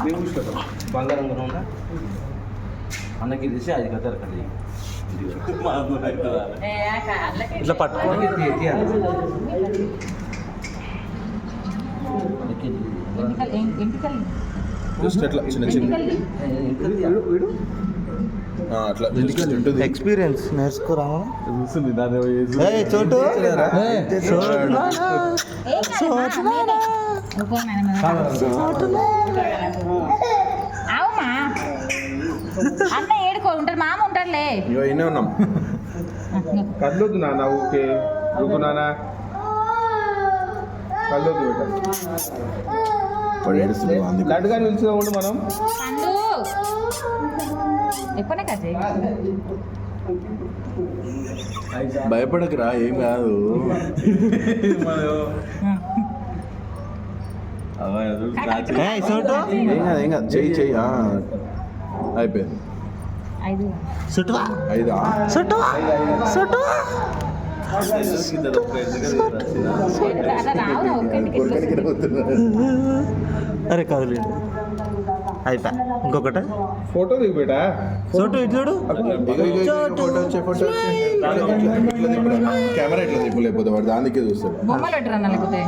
మేము చూసుకుంటాం బంగారం కూడా ఉందా అన్నకి తీసి అది కథ కది ఇట్లా పట్టుకోండి. జస్ట్ అట్లా చిన్న చిన్న అట్లా ఎక్స్పీరియన్స్ నేర్చుకోరామా చూస్తుంది దాని చోటు అవుమా అన్న ఏడుకో ఉంటాడు మామ ఉంటాడులే ఇగో ఇన్నే ఉన్నాం కదలొద్దు నాన్న ఓకే రుకు నాన్న కదలొద్దు బేట లడ్డుగా నిలుచుకోకుండా మనం పండు ఎప్పుడే కజే భయపడకురా ఏం కాదు చోటు ఏం కాదు చెయ్యి చెయ్యి అయిపోయింది చుట్టువా ఐదా చుట్టువా చుట్టువా అరే కదలేండి అయిపోయా ఇంకొకటి ఫోటో దిగు బేటా చోటు ఇటు చూడు కెమెరా ఎట్లా తిప్పు లేకపోతే వాడు దానికే చూస్తాడు బొమ్మలు పెట్టరా లేకపోతే